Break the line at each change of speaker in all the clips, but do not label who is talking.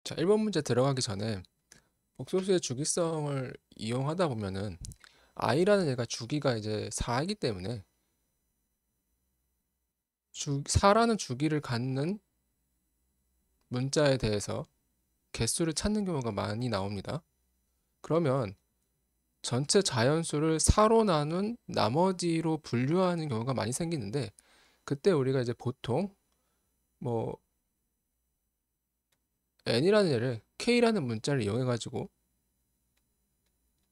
자, 1번 문제 들어가기 전에 복소수의 주기성을 이용하다 보면은 i라는 얘가 주기가 이제 4이기 때문에 4라는 주기를 갖는 문자에 대해서 개수를 찾는 경우가 많이 나옵니다. 그러면 전체 자연수를 4로 나눈 나머지로 분류하는 경우가 많이 생기는데, 그때 우리가 이제 보통 뭐 n이라는 얘를 k라는 문자를 이용해 가지고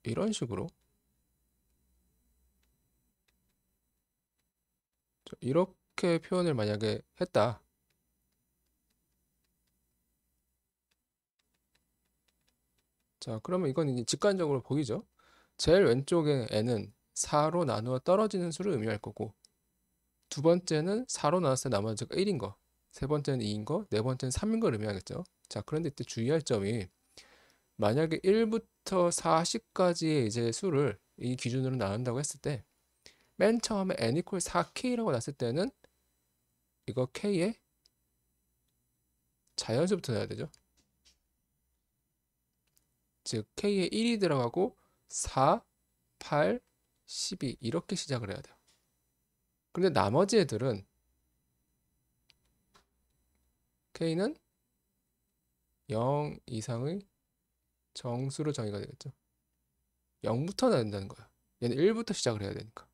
이런 식으로 이렇게 표현을 만약에 했다. 자, 그러면 이건 이제 직관적으로 보이죠? 제일 왼쪽에 n은 4로 나누어 떨어지는 수를 의미할 거고, 두 번째는 4로 나눴을 때 나머지가 1인 거, 세 번째는 2인 거, 네 번째는 3인 걸 의미하겠죠. 자, 그런데 이때 주의할 점이, 만약에 1부터 40까지의 이제 수를 이 기준으로 나눈다고 했을 때, 맨 처음에 n equal 4k라고 났을 때는 이거 k의 자연수부터 넣어야 되죠. 즉 k에 1이 들어가고 4, 8, 12 이렇게 시작을 해야 돼요. 근데 나머지 애들은 k는 0 이상의 정수로 정의가 되겠죠. 0부터 나야 된다는 거야. 얘는 1부터 시작을 해야 되니까.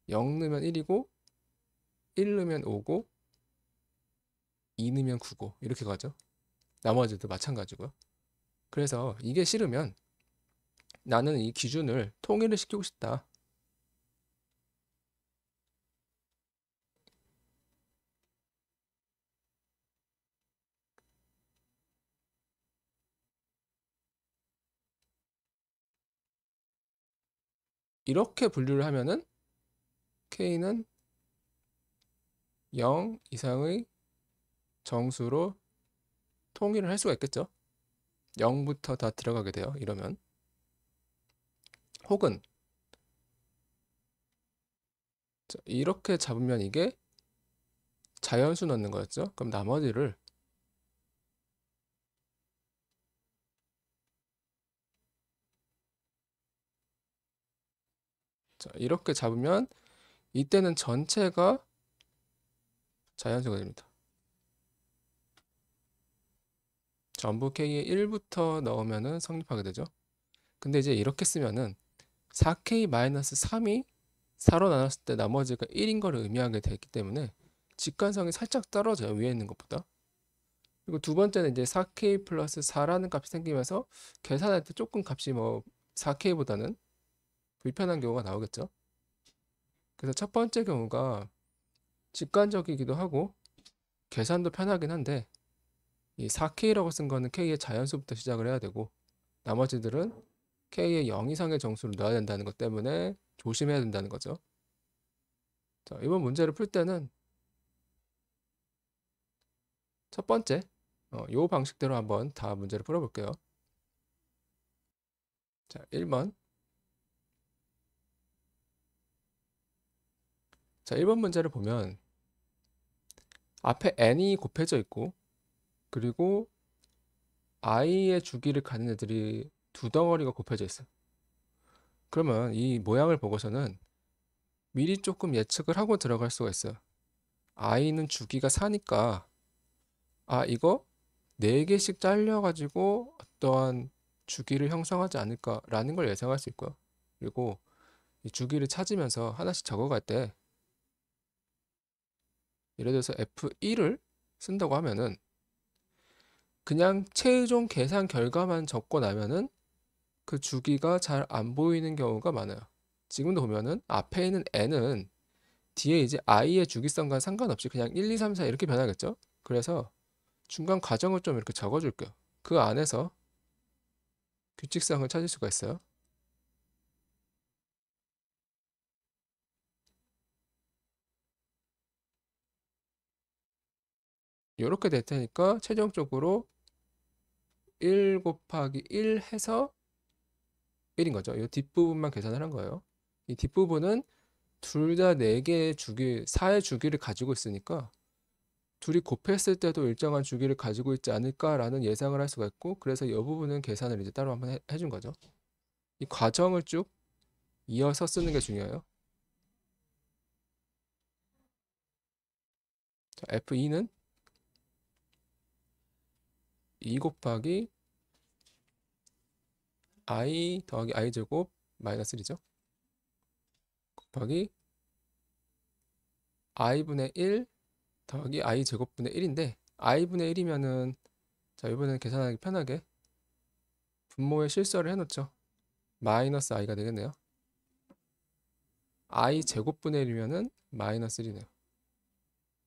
0 넣으면 1이고 1 넣으면 5고 2 넣으면 9고 이렇게 가죠. 나머지도 마찬가지고요. 그래서 이게 싫으면 나는 이 기준을 통일을 시키고 싶다. 이렇게 분류를 하면은 k는 0 이상의 정수로 통일을 할 수가 있겠죠. 0부터 다 들어가게 돼요. 이러면. 혹은 이렇게 잡으면 이게 자연수 넣는 거였죠. 그럼 나머지를 이렇게 잡으면 이때는 전체가 자연수가 됩니다. 전부 k에 1부터 넣으면은 성립하게 되죠. 근데 이제 이렇게 쓰면은 4k-3이 4로 나눴을 때 나머지가 1인 걸 의미하게 되기 때문에 직관성이 살짝 떨어져요. 위에 있는 것보다. 그리고 두 번째는 이제 4k 플러스 4라는 값이 생기면서 계산할 때 조금 값이 뭐 4k보다는 불편한 경우가 나오겠죠. 그래서 첫 번째 경우가 직관적이기도 하고 계산도 편하긴 한데, 이 4K라고 쓴 거는 K의 자연수부터 시작을 해야 되고 나머지들은 K의 0 이상의 정수를 넣어야 된다는 것 때문에 조심해야 된다는 거죠. 자, 이번 문제를 풀 때는 첫 번째 요 방식대로 한번 다 문제를 풀어볼게요. 자, 1번. 자, 1번 문제를 보면 앞에 n이 곱해져 있고, 그리고 i의 주기를 가는 애들이 두 덩어리가 곱해져 있어요. 그러면 이 모양을 보고서는 미리 조금 예측을 하고 들어갈 수가 있어요. i는 주기가 4니까 이거 4개씩 잘려가지고 어떠한 주기를 형성하지 않을까라는 걸 예상할 수 있고요. 그리고 이 주기를 찾으면서 하나씩 적어갈 때 예를 들어서 F1을 쓴다고 하면은 그냥 최종 계산 결과만 적고 나면은 그 주기가 잘 안 보이는 경우가 많아요. 지금도 보면은 앞에 있는 n은 뒤에 이제 i의 주기성과 상관없이 그냥 1, 2, 3, 4 이렇게 변하겠죠. 그래서 중간 과정을 좀 이렇게 적어줄게요. 그 안에서 규칙성을 찾을 수가 있어요. 이렇게 될 테니까 최종적으로 1 곱하기 1 해서 1인 거죠. 이 뒷부분만 계산을 한 거예요. 이 뒷부분은 둘 다 4개의 주기, 4의 주기를 가지고 있으니까 둘이 곱했을 때도 일정한 주기를 가지고 있지 않을까라는 예상을 할 수가 있고, 그래서 이 부분은 계산을 이제 따로 한번 해준 거죠. 이 과정을 쭉 이어서 쓰는 게 중요해요. 자, F2는 2 곱하기 I 더하기 I 제곱 마이너스 1이죠. 곱하기 I분의 1 더하기 I 제곱분의 1인데, I분의 1이면은, 자, 이번에는 계산하기 편하게 분모에 실수를 해놓죠. 마이너스 I가 되겠네요. I 제곱분의 1이면은 마이너스 1이네요.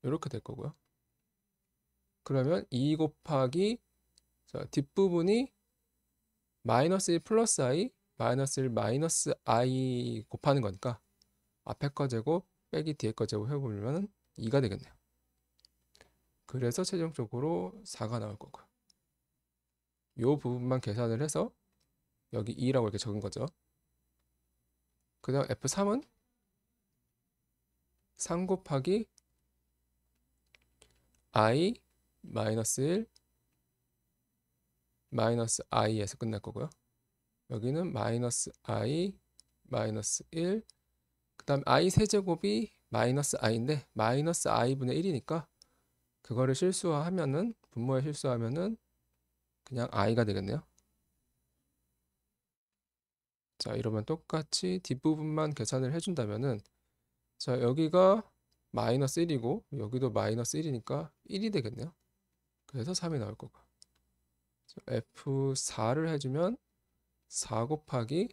이렇게 될 거고요. 그러면 2 곱하기, 자, 뒷부분이 마이너스 1 플러스 I, 마이너스 1 마이너스 I 곱하는 거니까 앞에 거 제곱 빼기 뒤에 거 제곱 해보면 2가 되겠네요. 그래서 최종적으로 4가 나올 거고요. 이 부분만 계산을 해서 여기 2라고 이렇게 적은 거죠. 그 다음 F3은 3 곱하기 I 마이너스 1 마이너스 I에서 끝날 거고요. 여기는 마이너스 I 마이너스 1, 그 다음 I 세제곱이 마이너스 I인데 마이너스 I분의 1이니까 그거를 실수하면은, 분모에 실수하면은 그냥 I가 되겠네요. 자, 이러면 똑같이 뒷부분만 계산을 해준다면은, 자, 여기가 마이너스 1이고 여기도 마이너스 1이니까 1이 되겠네요. 그래서 3이 나올 거고. F4를 해주면 4 곱하기,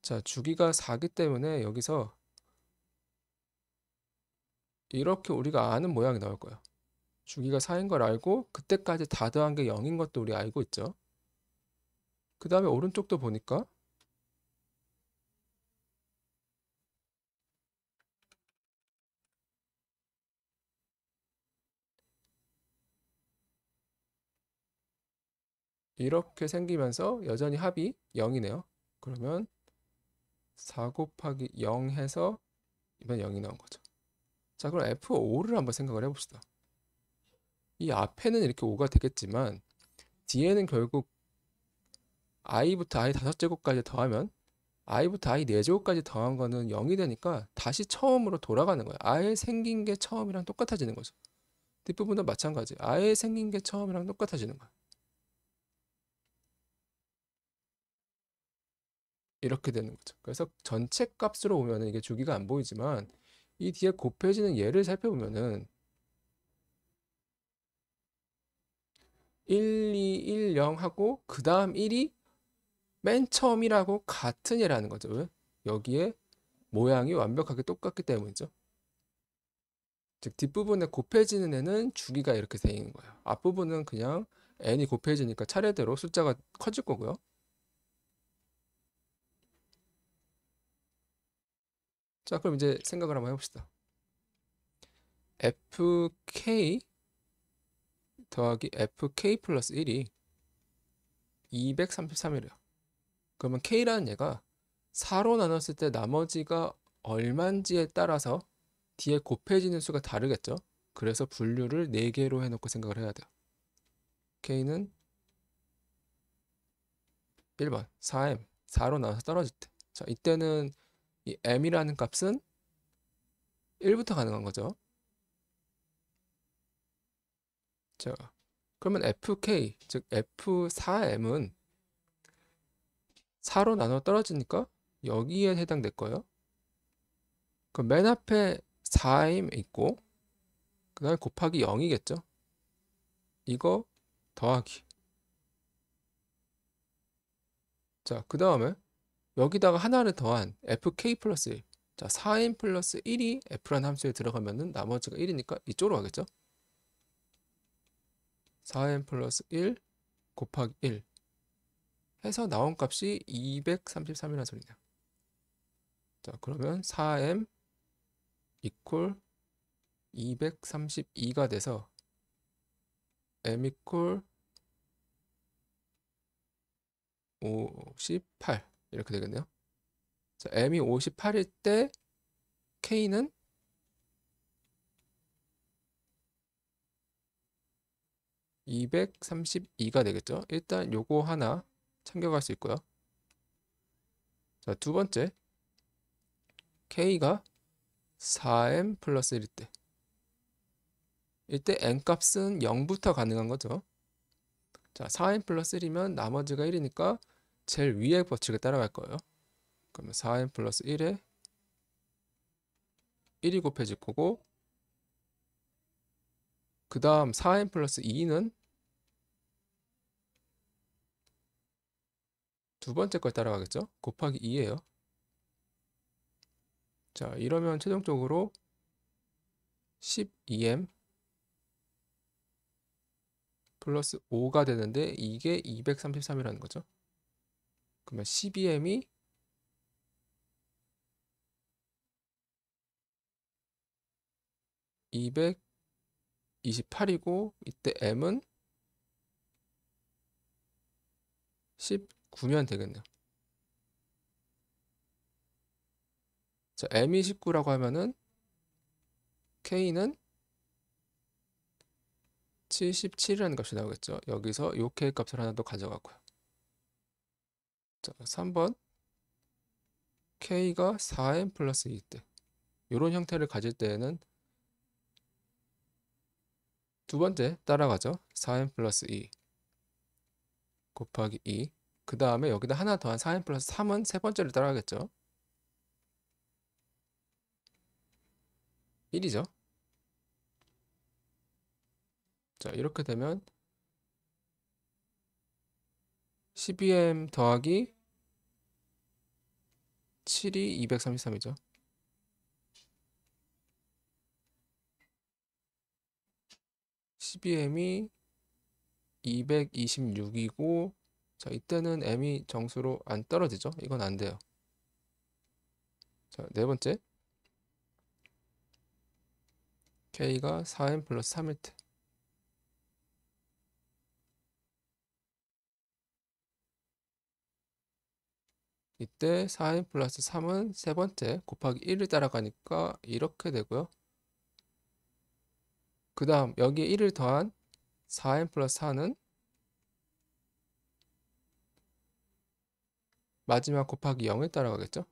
자, 주기가 4기 때문에 여기서 이렇게 우리가 아는 모양이 나올 거예요. 주기가 4인 걸 알고 그때까지 다 더한 게 0인 것도 우리 알고 있죠. 그 다음에 오른쪽도 보니까 이렇게 생기면서 여전히 합이 0이네요. 그러면 4 곱하기 0 해서 이번 0이 나온 거죠. 자, 그럼 F5를 한번 생각을 해봅시다. 이 앞에는 이렇게 5가 되겠지만 뒤에는 결국 i부터 i 5제곱까지 더하면 i부터 i 4제곱까지 더한 거는 0이 되니까 다시 처음으로 돌아가는 거예요. 아예 생긴 게 처음이랑 똑같아지는 거죠. 뒷부분도 마찬가지. 아예 생긴 게 처음이랑 똑같아지는 거예요. 이렇게 되는 거죠. 그래서 전체 값으로 보면 이게 주기가 안 보이지만 이 뒤에 곱해지는 예를 살펴보면은 1, 2, 1, 0 하고 그 다음 1이 맨 처음이라고 같은 예라는 거죠. 왜? 여기에 모양이 완벽하게 똑같기 때문이죠. 즉 뒷부분에 곱해지는 애는 주기가 이렇게 돼 있는 거예요. 앞부분은 그냥 n이 곱해지니까 차례대로 숫자가 커질 거고요. 자, 그럼 이제 생각을 한번 해봅시다. fk 더하기 fk 플러스 1이 233이래요. 그러면 k라는 얘가 4로 나눴을 때 나머지가 얼만지에 따라서 뒤에 곱해지는 수가 다르겠죠. 그래서 분류를 4개로 해놓고 생각을 해야 돼요. k는 1번 4m, 4로 나눠서 떨어질 때. 자, 이때는 이 m이라는 값은 1부터 가능한 거죠. 자, 그러면 fk, 즉 f4m은 4로 나눠 떨어지니까 여기에 해당될 거예요. 그럼 맨 앞에 4m 있고 그 다음에 곱하기 0이겠죠. 이거 더하기. 자, 그 다음에 여기다가 하나를 더한 fk 플러스 1. 자, 4m 플러스 1이 f라는 함수에 들어가면은 나머지가 1이니까 이쪽으로 가겠죠. 4m 플러스 1 곱하기 1 해서 나온 값이 233이라는 소리네요. 자, 그러면 4m 이퀄 232가 돼서 m 이퀄 58 이렇게 되겠네요. 자, m이 58일 때 k는 232가 되겠죠. 일단 요거 하나 챙겨갈 수 있고요. 자, 두 번째 K가 4m 플러스 1일 때, 이때 n 값은 0부터 가능한 거죠. 자, 4m 플러스 1이면 나머지가 1이니까 제일 위에 법칙을 따라갈 거예요. 그러면 4m 플러스 1에 1이 곱해질 거고, 그 다음 4m 플러스 2는 두 번째 걸 따라가겠죠. 곱하기 2예요. 자, 이러면 최종적으로 12m 플러스 5가 되는데 이게 233이라는 거죠. 그러면 12m이 228이고 이때 m은 19면 되겠네요. 자, m이 19라고 하면은 k는 77이라는 값이 나오겠죠. 여기서 요 k 값을 하나 더 가져가고요. 자, 3번 k가 4m 플러스 2일 때, 이런 형태를 가질 때에는 두 번째 따라가죠. 4m 플러스 2 곱하기 2, 그 다음에 여기다 하나 더한 4m 플러스 3은 세 번째를 따라가겠죠. 1이죠. 자, 이렇게 되면 12m 더하기 7이 233이죠. 12m이 226이고, 자, 이때는 m이 정수로 안 떨어지죠. 이건 안 돼요. 자, 네 번째 k가 4m 플러스 3일 때, 이때 4m 플러스 3은 세 번째 곱하기 1을 따라가니까 이렇게 되고요. 그 다음 여기에 1을 더한 4m 플러스 4는 마지막 곱하기 0을 따라가겠죠.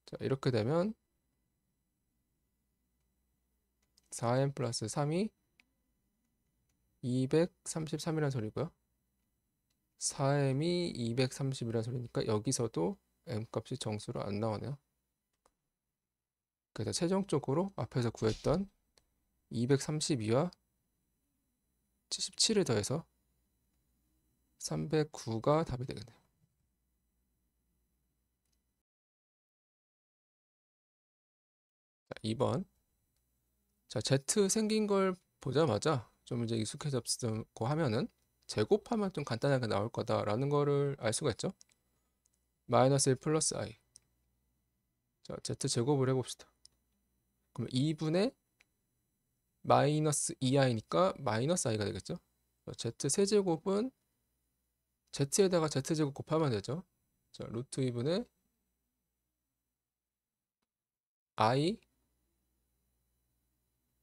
자, 이렇게 되면 4m 플러스 3이 233이라는 소리고요. 4m이 230이라는 소리니까 여기서도 m 값이 정수로 안 나오네요. 그래서 최종적으로 앞에서 구했던 232와 77을 더해서 309가 답이 되겠네요. 자, 2번. 자, Z 생긴 걸 보자마자 좀 이제 익숙해졌고 하면은 제곱하면 좀 간단하게 나올 거다라는 거를 알 수가 있죠. 마이너스 1 플러스 i. 자, Z 제곱을 해봅시다. 그럼 2분의 마이너스 2i니까 마이너스 i가 되겠죠. Z 세제곱은 z에다가 z제곱 곱하면 되죠. 자, 루트 2분의 i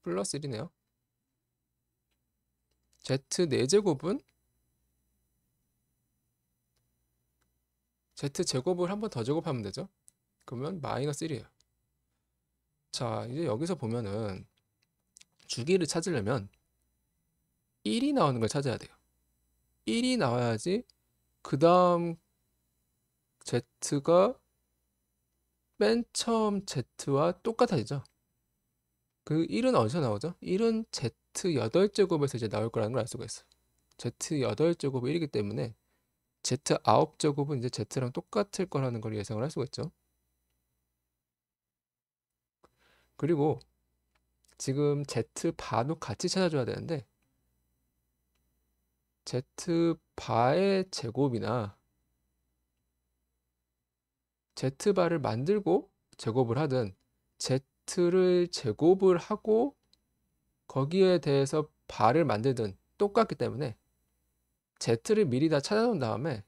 플러스 1이네요. z 4제곱은 z제곱을 한 번 더 제곱하면 되죠. 그러면 마이너스 1이에요. 자, 이제 여기서 보면은 주기를 찾으려면 1이 나오는 걸 찾아야 돼요. 1이 나와야지 그 다음 z가 맨 처음 z와 똑같아지죠. 그 1은 어디서 나오죠? 1은 z 8제곱에서 이제 나올 거라는 걸 알 수가 있어요. z 8제곱이 1이기 때문에 z 9제곱은 이제 z랑 똑같을 거라는 걸 예상을 할 수가 있죠. 그리고 지금 z 바도 같이 찾아줘야 되는데 z 바의 제곱이나 z 바를 만들고 제곱을 하든 z를 제곱을 하고 거기에 대해서 바를 만들든 똑같기 때문에 z를 미리 다 찾아놓은 다음에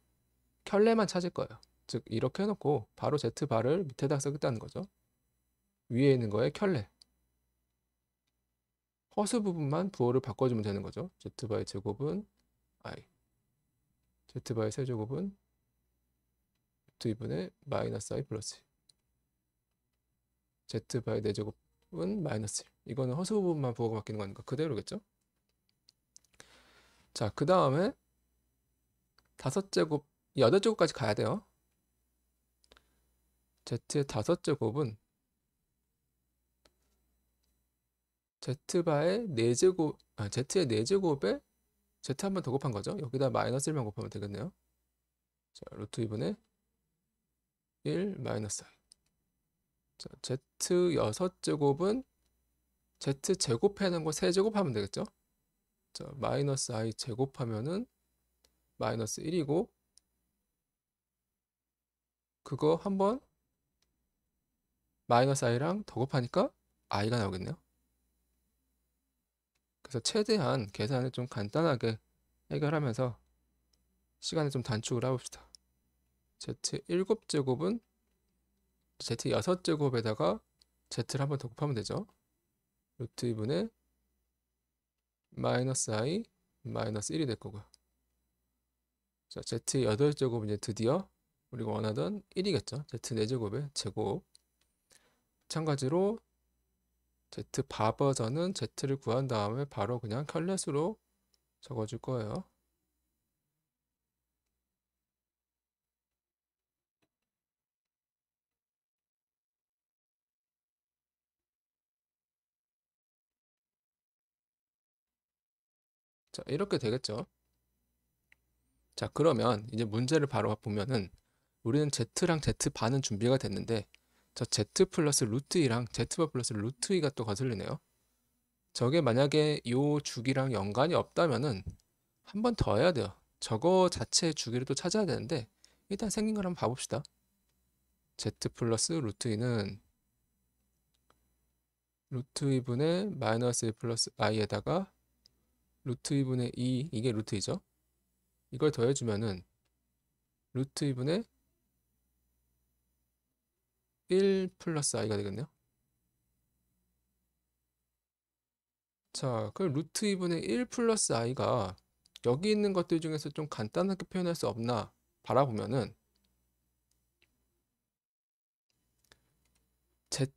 켤레만 찾을 거예요. 즉 이렇게 해놓고 바로 z 바를 밑에다 쓰겠다는 거죠. 위에 있는 거에 켤레. 허수 부분만 부호를 바꿔주면 되는 거죠. z바의 제곱은 i, z바의 세제곱은 루트 2분의 마이너스 i 플러스 1, z바의 4제곱은 마이너스 1. 이거는 허수 부분만 부호가 바뀌는 거니까 그대로겠죠. 자, 그 다음에 5제곱, 8제곱까지 가야 돼요. z의 5제곱은 z바의 4제곱, z의 4제곱에 z 한 번 더 곱한 거죠. 여기다 마이너스 1만 곱하면 되겠네요. 자, 루트 2분의 1 마이너스 i. 자, z 6제곱은 z 제곱해놓은 거 3제곱 하면 되겠죠. 자, 마이너스 i 제곱하면은 마이너스 1이고, 그거 한번 마이너스 i랑 더 곱하니까 i가 나오겠네요. 그래서 최대한 계산을 좀 간단하게 해결하면서 시간을 좀 단축을 해봅시다. z 7제곱은 z 6제곱에다가 z를 한 번 더 곱하면 되죠. 루트 2분의 마이너스 i 마이너스 1이 될 거고요. 자, z 8제곱은 이제 드디어 우리가 원하던 1이겠죠. z 4제곱의 제곱. 마찬가지로 z 바 버전은 z를 구한 다음에 바로 그냥 켤레수로 적어줄 거예요. 자, 이렇게 되겠죠. 자, 그러면 이제 문제를 바로 보면은 우리는 z랑 z반은 준비가 됐는데 저 z 플러스 루트 2랑 z바 플러스 루트 2가 또 거슬리네요. 저게 만약에 요 주기랑 연관이 없다면은 한 번 더 해야 돼요. 저거 자체의 주기를 또 찾아야 되는데 일단 생긴 걸 한번 봐봅시다. z 플러스 루트 2는 루트 2분의 마이너스 1 플러스 i에다가 루트 2분의 2, 이게 루트 2죠. 이걸 더해주면은 루트 2분의 1 플러스 i가 되겠네요. 자, 그 루트 2분의 1 플러스 i가 여기 있는 것들 중에서 좀 간단하게 표현할 수 없나 바라보면은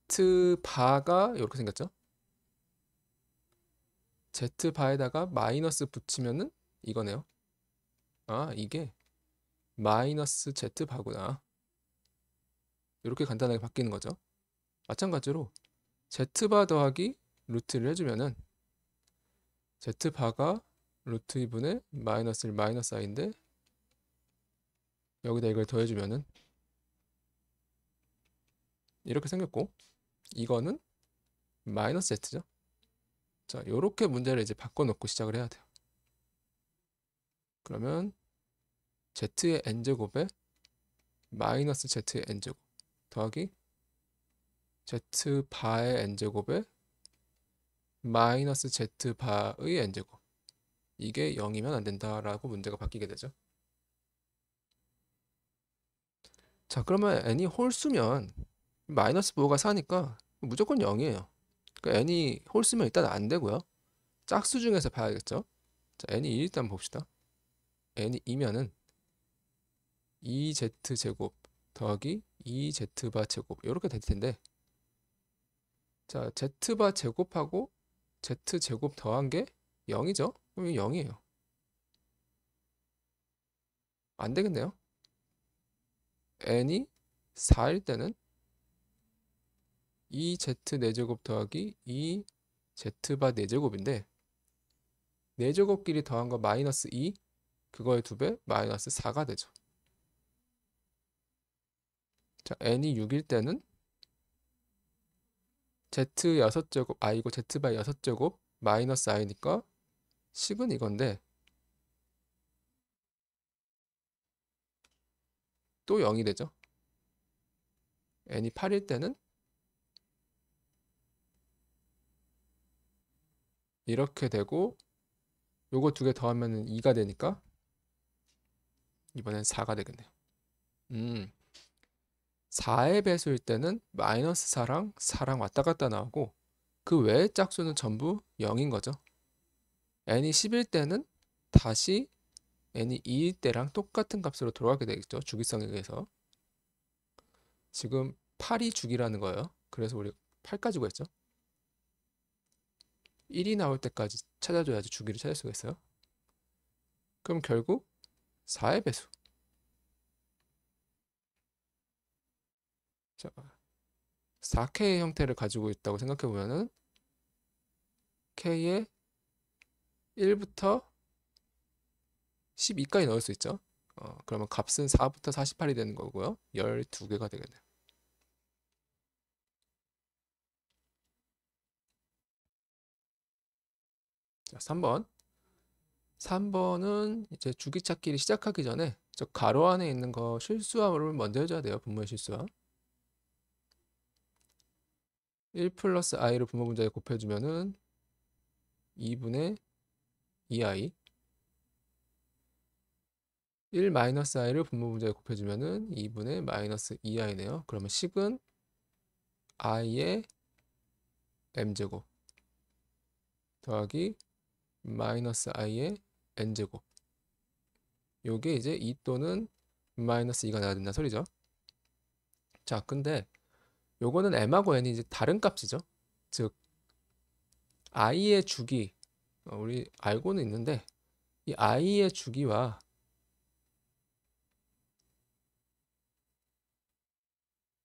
z바가 이렇게 생겼죠. z바에다가 마이너스 붙이면은 이거네요. 아, 이게 마이너스 z바구나. 이렇게 간단하게 바뀌는 거죠. 마찬가지로 z바 더하기 루트를 해주면은 z바가 루트 2분의 마이너스 1 마이너스 i인데 여기다 이걸 더해주면은 이렇게 생겼고 이거는 마이너스 z죠. 자, 요렇게 문제를 이제 바꿔놓고 시작을 해야 돼요. 그러면 z의 n제곱에 마이너스 z의 n제곱 더하기 z바의 n제곱에 마이너스 z바의 n제곱, 이게 0이면 안 된다라고 문제가 바뀌게 되죠. 자, 그러면 n이 홀수면 마이너스 부호가 4니까 무조건 0이에요. 그러니까 n이 홀수면 일단 안 되고요. 짝수 중에서 봐야겠죠. 자, n이 2 일단 봅시다. n이 2면은 2z제곱 더하기 2z바 제곱 이렇게 될 텐데, 자, z바 제곱하고 z제곱 더한 게 0이죠? 그럼 0이에요. 안 되겠네요. n이 4일 때는 2z 4제곱 더하기 2z바 4제곱인데 4제곱끼리 더한 거 마이너스 2, 그거의 2배 마이너스 4가 되죠. 자, n이 6일 때는 z 6제곱 i고 z바 6제곱 마이너스 i니까 식은 이건데 또 0이 되죠. n이 8일 때는 이렇게 되고 요거 2개 더하면 2가 되니까 이번엔 4가 되겠네요. 4의 배수일 때는 마이너스 4랑 4랑 왔다 갔다 나오고 그 외의 짝수는 전부 0인 거죠. n이 10일 때는 다시 n이 2일 때랑 똑같은 값으로 돌아가게 되겠죠. 주기성에 의해서. 지금 8이 주기라는 거예요. 그래서 우리 8 가지고 했죠. 1이 나올 때까지 찾아줘야지 주기를 찾을 수가 있어요. 그럼 결국 4의 배수. 자, 4K의 형태를 가지고 있다고 생각해 보면은 K에 1부터 12까지 넣을 수 있죠. 그러면 값은 4부터 48이 되는 거고요. 12개가 되겠네요. 자, 3번. 3번은 이제 주기 찾기를 시작하기 전에 저 가로 안에 있는 거 실수함을 먼저 해줘야 돼요. 분모의 실수함. 1 플러스 i를 분모 분자에 곱해주면은 2분의 2i. 1 마이너스 i를 분모 분자에 곱해주면은 2분의 마이너스 2i네요. 그러면 식은 i의 m제곱 더하기 마이너스 i의 n제곱. 요게 이제 2 또는 마이너스 2가 나야 된다 소리죠. 자, 근데 요거는 m하고 n이 이제 다른 값이죠. 즉 i의 주기 우리 알고는 있는데 이 i의 주기와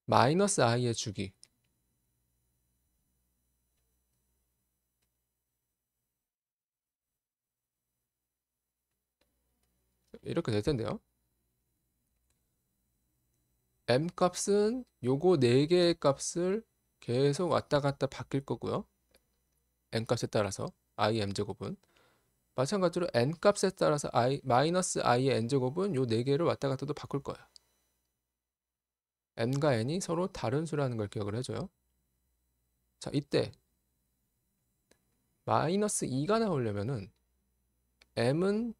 마이너스 i의 주기 이렇게 될 텐데요. m 값은 요거 4개의 값을 계속 왔다 갔다 바뀔 거고요. n 값에 따라서 i m제곱은 마찬가지로 n 값에 따라서 마이너스 i의 n제곱은 요 4개를 왔다 갔다 또 바꿀 거예요. m과 n이 서로 다른 수라는 걸 기억을 해줘요. 자, 이때 마이너스 2가 나오려면은 m은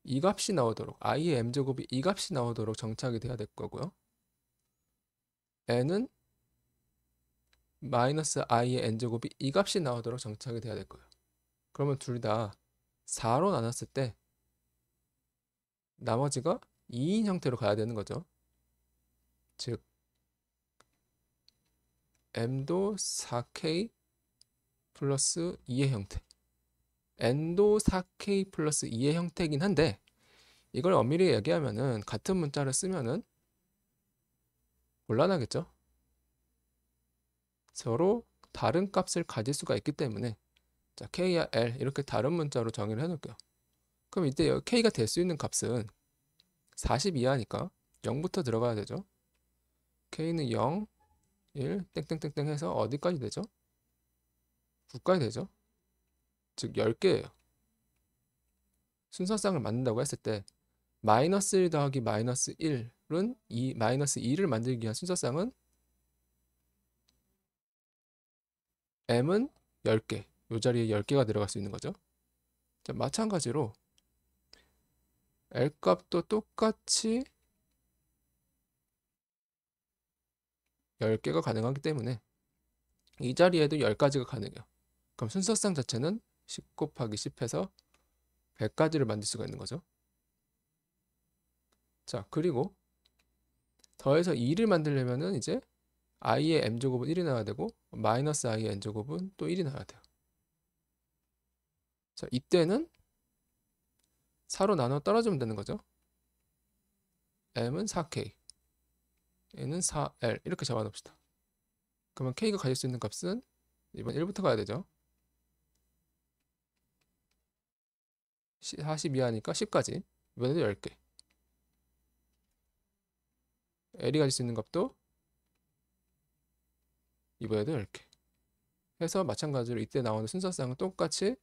이 값이 나오도록 i의 m제곱이 이 값이 나오도록 정착이 돼야 될 거고요. n은 마이너스 i의 n제곱이 이 값이 나오도록 정착이 돼야 될 거예요. 그러면 둘 다 4로 나눴을 때 나머지가 2인 형태로 가야 되는 거죠. 즉 m도 4k 플러스 2의 형태, n도 4k 플러스 2의 형태이긴 한데 이걸 엄밀히 얘기하면은 같은 문자를 쓰면은 곤란하겠죠. 서로 다른 값을 가질 수가 있기 때문에 자, k와 l 이렇게 다른 문자로 정의를 해놓을게요. 그럼 이때 여기 k가 될 수 있는 값은 40 이하니까 0부터 들어가야 되죠. k는 0, 1, 땡땡땡땡 해서 어디까지 되죠? 9까지 되죠. 즉 10개예요. 순서쌍을 만든다고 했을 때 마이너스 1 더하기 마이너스 1은 마이너스 2를 만들기 위한 순서쌍은 m은 10개, 이 자리에 10개가 들어갈 수 있는 거죠. 자, 마찬가지로 L 값도 똑같이 10개가 가능하기 때문에 이 자리에도 10가지가 가능해요. 그럼 순서쌍 자체는 10 곱하기 10해서 100가지를 만들 수가 있는 거죠. 자, 그리고 더해서 2를 만들려면은 이제 i의 m제곱은 1이 나와야 되고 마이너스 i의 n제곱은 또 1이 나와야 돼요. 자, 이때는 4로 나눠 떨어지면 되는 거죠. m은 4k, n은 4l 이렇게 잡아놓읍시다. 그러면 k가 가질 수 있는 값은 이번 1부터 가야 되죠. 40 이하니까 10까지. 이번에도 10개. l이 가질 수 있는 값도 이번에도 10개. 해서 마찬가지로 이때 나오는 순서쌍은 똑같이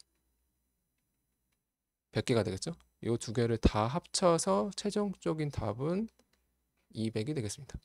100개가 되겠죠. 이 두 개를 다 합쳐서 최종적인 답은 200이 되겠습니다.